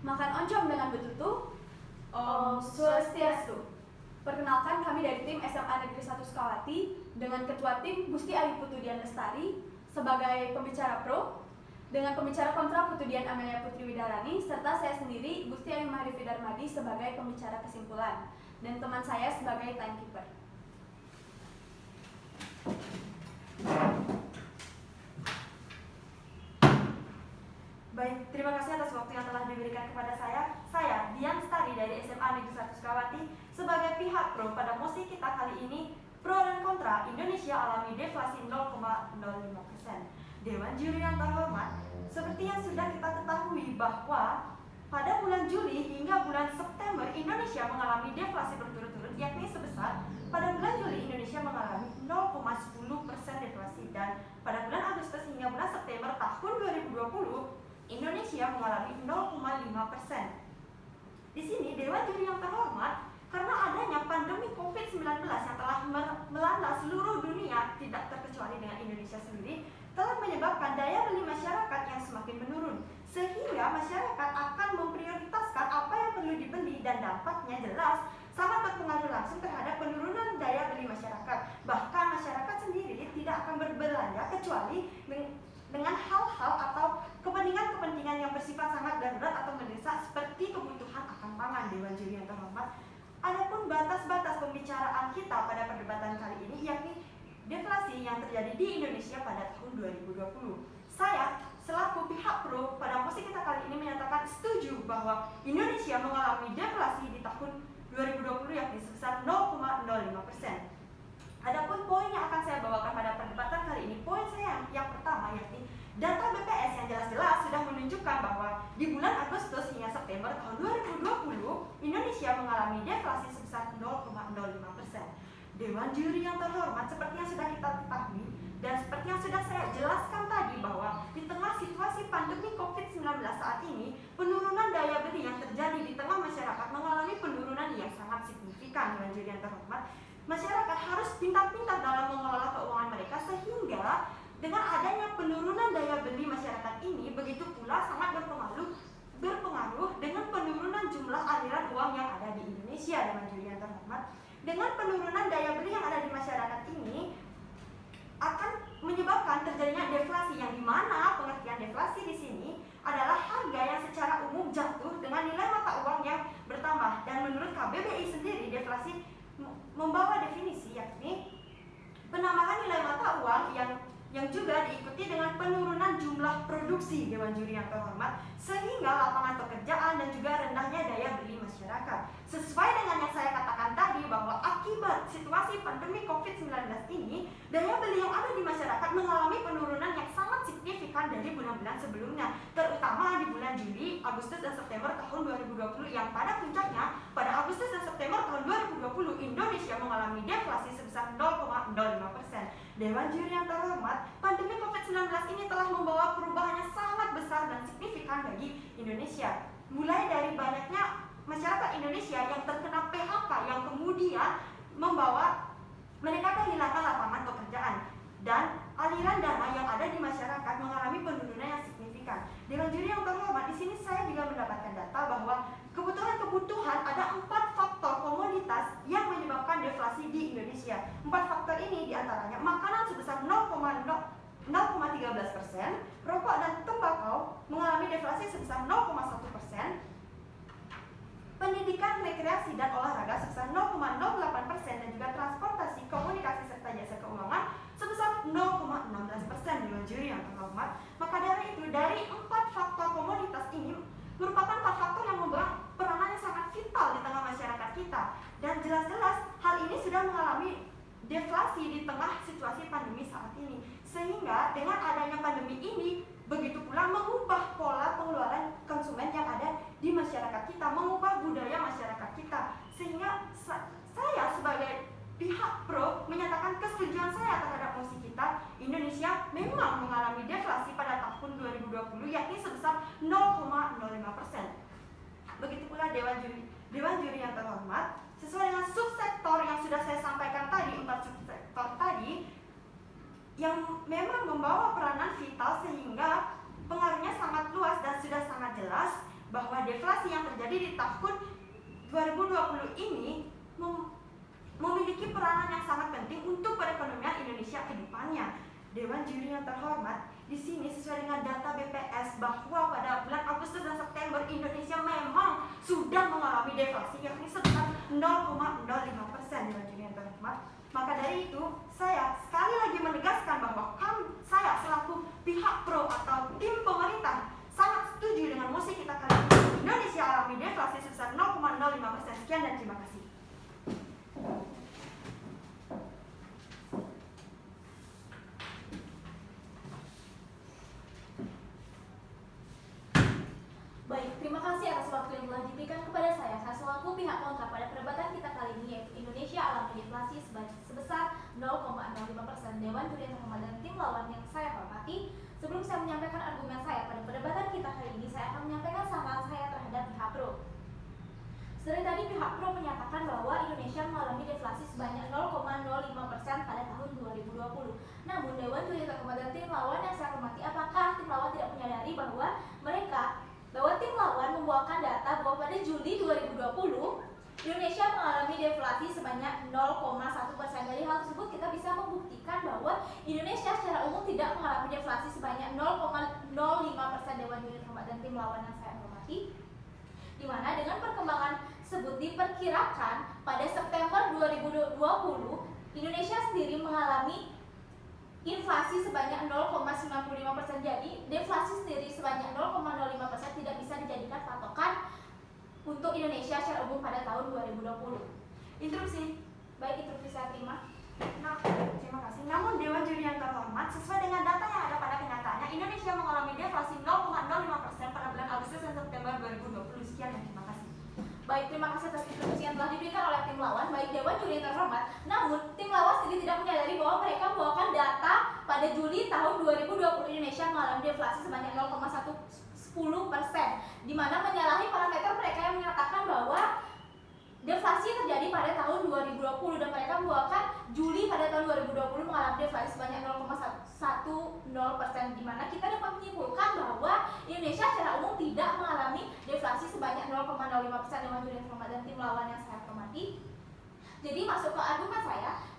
Makan oncom dengan betutu. Om Swastiastu. Perkenalkan, kami dari tim SMA Negeri 1 Sukawati dengan Ketua Tim Gusti Ayu Putudian Lestari sebagai pembicara pro, dengan pembicara kontra Putudian Amelia Putri Widarani, serta saya sendiri Gusti Ayu Maharifi Darmadi sebagai pembicara kesimpulan, dan teman saya sebagai timekeeper. Baik, terima kasih atas waktu yang telah diberikan kepada saya. Saya, Dian Lestari dari SMA Negeri 1 Sukawati, sebagai pihak pro pada mosi kita kali ini, pro dan kontra Indonesia alami deflasi 0,05%. Dewan juri yang terhormat, seperti yang sudah kita ketahui bahwa pada bulan Juli hingga bulan September Indonesia mengalami deflasi berturut-turut, yakni sebesar pada bulan Juli Indonesia mengalami 0,10% deflasi, dan pada bulan Agustus hingga bulan September tahun 2020 Indonesia mengalami 0,5%. Di sini Dewan Juri yang terhormat, karena adanya pandemi COVID-19 yang telah melanda seluruh dunia, tidak terkecuali dengan Indonesia sendiri, telah menyebabkan daya beli masyarakat yang semakin menurun, sehingga masyarakat akan memprioritaskan apa yang perlu dibeli, dan dampaknya jelas sangat berpengaruh langsung terhadap penurunan daya beli masyarakat. Bahkan masyarakat sendiri tidak akan berbelanja kecuali dengan hal-hal atau kepentingan-kepentingan yang bersifat sangat darurat atau mendesak, seperti kebutuhan akan pangan. Dewan Juri yang terhormat, adapun batas-batas pembicaraan kita pada perdebatan kali ini yakni deflasi yang terjadi di Indonesia pada tahun 2020. Saya selaku pihak pro pada mosi kita kali ini menyatakan setuju bahwa Indonesia mengalami deflasi di tahun 2020 yakni sebesar 0,05%. Adapun poin yang akan saya bawakan pada perdebatan kali ini, poin saya yang pertama yakni data BPS yang jelas-jelas sudah menunjukkan bahwa di bulan Agustus hingga September tahun 2020 Indonesia mengalami deflasi sebesar 0,05%. Dewan juri yang terhormat, seperti yang sudah kita ketahui dan seperti yang sudah saya jelaskan tadi, bahwa di tengah situasi pandemi COVID-19 saat ini, penurunan daya beli yang terjadi di tengah masyarakat mengalami penurunan yang sangat signifikan. Dewan juri yang terhormat, masyarakat harus pintar-pintar dalam mengelola keuangan mereka, sehingga dengan adanya penurunan daya beli masyarakat ini, begitu pula sangat berpengaruh dengan penurunan jumlah aliran uang yang ada di Indonesia. Dewan juri yang terhormat, dengan penurunan daya beli yang ada di masyarakat ini akan menyebabkan terjadinya deflasi, yang dimana pengertian deflasi di sini adalah harga yang secara umum jatuh dengan nilai mata uang yang bertambah. Dan menurut KBBI sendiri, deflasi membawa definisi yakni penambahan nilai mata uang yang juga diikuti dengan penurunan jumlah produksi. Dewan juri yang terhormat, sehingga lapangan pekerjaan dan juga rendahnya daya beli masyarakat. Sesuai dengan yang saya katakan tadi, bahwa akibat situasi pandemi COVID-19 ini, daya beli yang ada di masyarakat mengalami penurunan yang sangat signifikan dari bulan-bulan sebelumnya, terutama di bulan Juli, Agustus, dan September tahun 2020, yang pada puncaknya pada Agustus dan September tahun 2020 Indonesia mengalami deflasi sebesar 0,05%. Dewan juri yang terhormat, pandemi COVID-19 ini telah membawa perubahan yang sangat besar dan signifikan bagi Indonesia. Mulai dari banyaknya masyarakat Indonesia yang terkena PHK, yang kemudian membawa mereka kehilangan lapangan pekerjaan, dan aliran dana yang ada di masyarakat mengalami penurunan yang signifikan. Dewan juri yang terhormat, di sini saya juga mendapatkan data bahwa kebutuhan ada 4 faktor komoditas yang menyebabkan deflasi di Indonesia. 4 faktor ini diantaranya makanan sebesar 0,13%, rokok dan tembakau mengalami deflasi sebesar 0,1%, pendidikan, rekreasi, dan olahraga sebesar 0,08%, dan juga transportasi, komunikasi, serta jasa keuangan sebesar 0,16%. Dewan juri yang terhormat, maka dari itu, dari 4 faktor komoditas ini merupakan 4 faktor yang membawa peranan yang sangat vital di tengah masyarakat kita, dan jelas-jelas hal ini sudah mengalami deflasi di tengah situasi pandemi saat ini, sehingga dengan adanya pandemi ini begitu pula mengubah pola pengeluaran konsumen yang ada di masyarakat kita, mengubah budaya masyarakat kita, sehingga saya sebagai pihak pro menyatakan kesetujuan saya terhadap mosi kita. Indonesia memang mengalami deflasi pada tahun 2020 yakni sebesar 0,05%. Begitu pula Dewan juri yang terhormat, sesuai dengan subsektor yang sudah saya sampaikan tadi, 4 subsektor tadi yang memang membawa peranan vital sehingga pengaruhnya sangat luas dan sudah sangat jelas, bahwa deflasi yang terjadi di tahun 2020 ini memiliki peranan yang sangat penting untuk perekonomian Indonesia ke depannya. Dewan Juri yang terhormat, di sini sesuai dengan data BPS bahwa pada bulan Agustus dan September Indonesia memang sudah mengalami deflasi yakni sebesar 0,05%. Dewan Juri yang terhormat, maka dari itu saya sekali lagi menegaskan bahwa saya selaku pihak pro atau tim pemerintah sangat setuju dengan mosi kita kali ini. Indonesia alami deflasi sebesar 0,05%. Sekian dan terima kasih. Baik, terima kasih atas waktu yang telah diberikan kepada saya. Saya selaku pihak kontra pada perdebatan kita kali ini, yaitu Indonesia alami deflasi sebesar 0,05%. Dewan Juri yang terhormat dan tim lawan yang saya hormati, sebelum saya menyampaikan argumen saya pada perdebatan kita kali ini, saya akan menyampaikan saran saya terhadap pihak pro. Seperti tadi pihak pro menyatakan bahwa Indonesia mengalami deflasi sebanyak 0,05% pada tahun 2020. Namun Dewan Juri yang terhormat dan tim lawan yang saya hormati, apakah tim lawan tidak menyadari bahwa tim lawan membawakan data bahwa pada Juli 2020 Indonesia mengalami deflasi sebanyak 0,1%. Dari hal tersebut kita bisa membuktikan bahwa Indonesia secara umum tidak mengalami deflasi sebanyak 0,05%. Dewan Juri terhormat dan tim lawan yang saya hormati, di mana dengan perkembangan tersebut diperkirakan pada September 2020 Indonesia sendiri mengalami inflasi sebanyak 0,95%. Jadi deflasi sendiri sebanyak 0,05% tidak bisa dijadikan patokan untuk Indonesia secara umum pada tahun 2020. Interupsi. Baik, interupsi saya terima. Nah, terima kasih. Namun Dewan Juri yang terhormat, sesuai dengan data yang ada pada kenyataannya, Indonesia mengalami deflasi 0,05% pada bulan Agustus dan September 2020. Sekian dan terima kasih. Baik, terima kasih atas instruksi yang telah diberikan oleh tim lawan. Baik, Dewan Juri yang terhormat, namun tim lawan sendiri tidak menyadari bahwa mereka membawakan data pada Juli tahun 2020 Indonesia mengalami deflasi sebanyak 0,10%, di mana menyalahi parameter mereka yang menyatakan bahwa deflasi terjadi pada tahun 2020 dan mereka membawakan Juli pada tahun 2020 mengalami deflasi sebanyak 0,10%, di mana kita dapat menyimpulkan bahwa Indonesia secara umum tidak mengalami deflasi sebanyak 0,05%. Dewan Juri yang terhormat dan tim lawan yang saya hormati. Jadi masuk ke argumen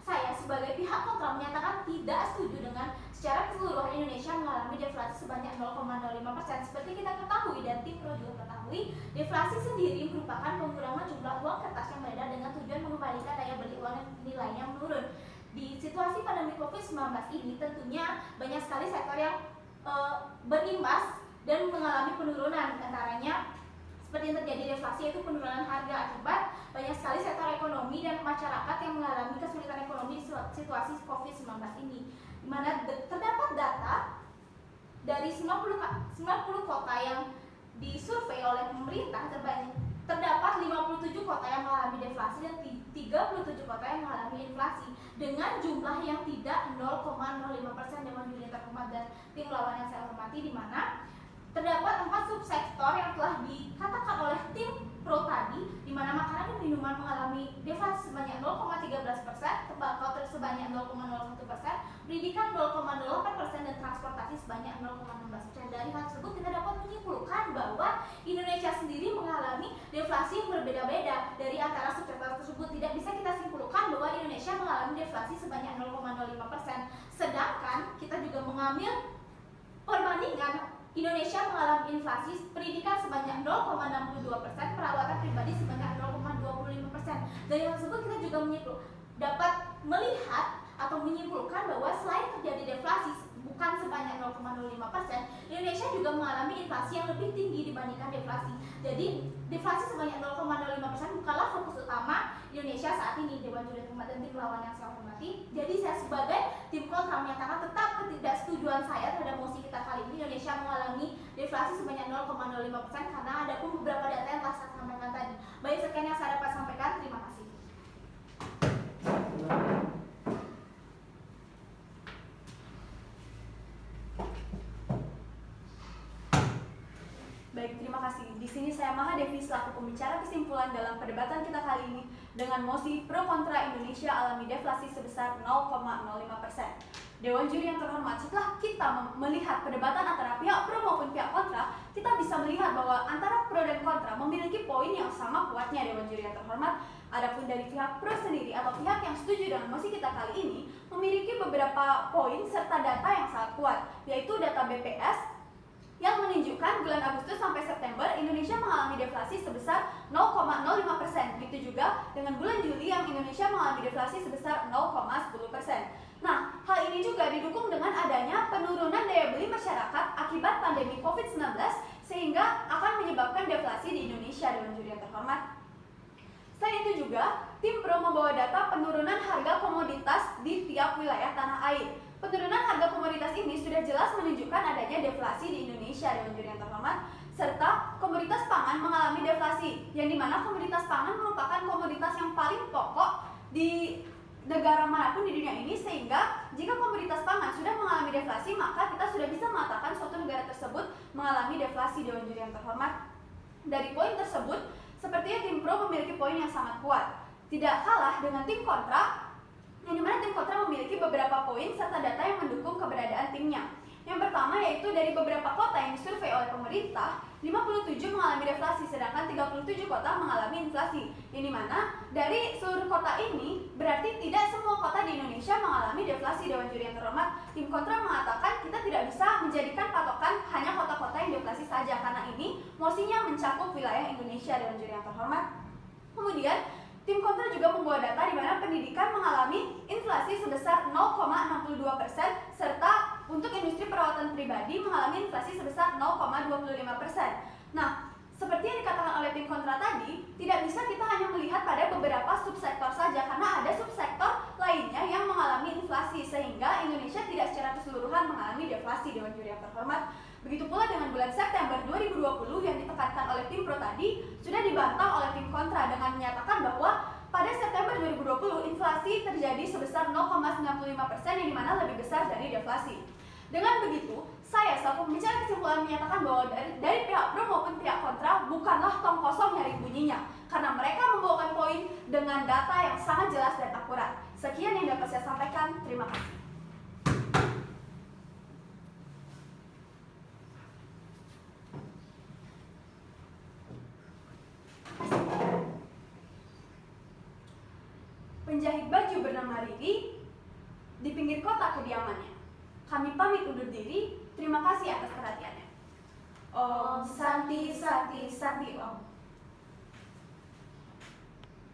saya sebagai pihak kontra menyatakan tidak setuju dengan secara keseluruhan Indonesia mengalami deflasi sebanyak 0,05%. Seperti kita ketahui dan tim pro juga ketahui, deflasi sendiri merupakan pengurangan jumlah uang kertas yang beredar dengan tujuan mengembalikan daya beli uang yang nilainya menurun. Di situasi pandemi COVID-19 ini tentunya banyak sekali sektor yang berimbas dan mengalami penurunan, antaranya seperti yang terjadi deflasi yaitu penurunan harga akibat banyak sekali sektor ekonomi dan masyarakat yang mengalami kesulitan ekonomi di situasi COVID-19 ini, di mana terdapat data dari 90 kota yang disurvei oleh pemerintah, terdapat 57 kota yang mengalami deflasi dan 37 kota yang mengalami inflasi dengan jumlah yang tidak 0,05%. Dewan Juri yang terhormat dan tim lawan yang saya hormati, di mana terdapat 4 subsektor yang telah dikatakan oleh tim pro tadi, di mana makanan dan minuman mengalami deflasi sebanyak 0,13%, tembakau sebanyak 0,01%, pendidikan 0,08% dan transportasi sebanyak 0,16%. Dari hal tersebut kita dapat menyimpulkan bahwa Indonesia sendiri mengalami deflasi yang berbeda-beda. Dari antara subsektor tersebut tidak bisa kita simpulkan bahwa Indonesia mengalami deflasi sebanyak 0,05%. Sedangkan kita juga mengambil perbandingan Indonesia mengalami inflasi pendidikan sebanyak 0,62%, perawatan pribadi sebanyak 0,25%. Dari hal tersebut kita juga dapat melihat atau menyimpulkan bahwa selain terjadi deflasi bukan sebanyak 0,05%, Indonesia juga mengalami inflasi yang lebih tinggi dibandingkan deflasi. Jadi deflasi sebanyak 0,05% bukanlah fokus utama Indonesia saat ini. Dewan Juri dan tim lawan yang saya hormati. Jadi saya sebagai tim kontra menyatakan tetap ketidaksetujuan saya terhadap mosi kita kali ini. Indonesia mengalami deflasi sebanyak 0,05% karena ada pun beberapa data yang telah saya sampaikan tadi. Baik, sekian yang saya dapat sampaikan. Terima kasih. Baik, terima kasih. Di sini saya Mahadevi selaku pembicara kesimpulan dalam perdebatan kita kali ini dengan mosi pro kontra Indonesia alami deflasi sebesar 0,05%. Dewan juri yang terhormat, setelah kita melihat perdebatan antara pihak pro maupun pihak kontra, kita bisa melihat bahwa antara pro dan kontra memiliki poin yang sama kuatnya. Dewan juri yang terhormat, adapun dari pihak pro sendiri atau pihak yang setuju dengan mosi kita kali ini memiliki beberapa poin serta data yang sangat kuat, yaitu data BPS yang menunjukkan bulan Agustus sampai September Indonesia mengalami deflasi sebesar 0,05%. Begitu juga dengan bulan Juli yang Indonesia mengalami deflasi sebesar 0,10%. Nah, hal ini juga didukung dengan adanya penurunan daya beli masyarakat akibat pandemi COVID-19 sehingga akan menyebabkan deflasi di Indonesia. Dewan juri yang terhormat, selain itu juga tim pro membawa data penurunan harga komoditas di tiap wilayah tanah air. Penurunan harga komoditas ini sudah jelas menunjukkan adanya deflasi di Indonesia. Dewan juri yang terhormat, serta komoditas pangan mengalami deflasi, yang dimana komoditas pangan merupakan komoditas yang paling pokok di negara manapun di dunia ini, sehingga jika komoditas pangan sudah mengalami deflasi, maka kita sudah bisa mengatakan suatu negara tersebut mengalami deflasi. Dewan juri yang terhormat, dari poin tersebut sepertinya tim pro memiliki poin yang sangat kuat, tidak kalah dengan tim kontra, yang dimana tim kontra memiliki beberapa poin serta data yang mendukung keberadaan timnya. Yang pertama yaitu dari beberapa kota yang disurvei oleh pemerintah, 57 mengalami deflasi, sedangkan 37 kota mengalami inflasi. Yang dimana dari seluruh kota ini berarti tidak semua kota di Indonesia mengalami deflasi. Dewan juri yang terhormat, tim kontra mengatakan kita tidak bisa menjadikan patokan hanya kota-kota yang deflasi saja, karena ini mosinya mencakup wilayah Indonesia. Dewan juri yang terhormat, kemudian tim kontra juga membawa data di mana pendidikan mengalami inflasi sebesar 0,62%, serta untuk industri perawatan pribadi mengalami inflasi sebesar 0,25%. Nah, seperti yang dikatakan oleh tim kontra tadi, tidak bisa kita hanya melihat pada beberapa subsektor saja, karena ada subsektor lainnya yang mengalami inflasi, sehingga Indonesia tidak secara keseluruhan mengalami deflasi. Dewan juri yang terhormat, begitu pula dengan bulan September 2020 yang ditekankan oleh tim pro tadi sudah dibantah oleh tim kontra dengan menyatakan bahwa pada September 2020 inflasi terjadi sebesar 0,95%, yang dimana lebih besar dari deflasi. Dengan begitu, saya selaku pembicara kesimpulan menyatakan bahwa dari pihak pro maupun pihak kontra bukanlah tong kosong nyari bunyinya, karena mereka membawakan poin dengan data yang sangat jelas dan akurat. Sekian yang dapat saya sampaikan, terima kasih. Penjahit baju bernama Riri di pinggir kota kediamannya. Kami pamit undur diri. Terima kasih atas perhatiannya. Om Santi Santi Santi Om.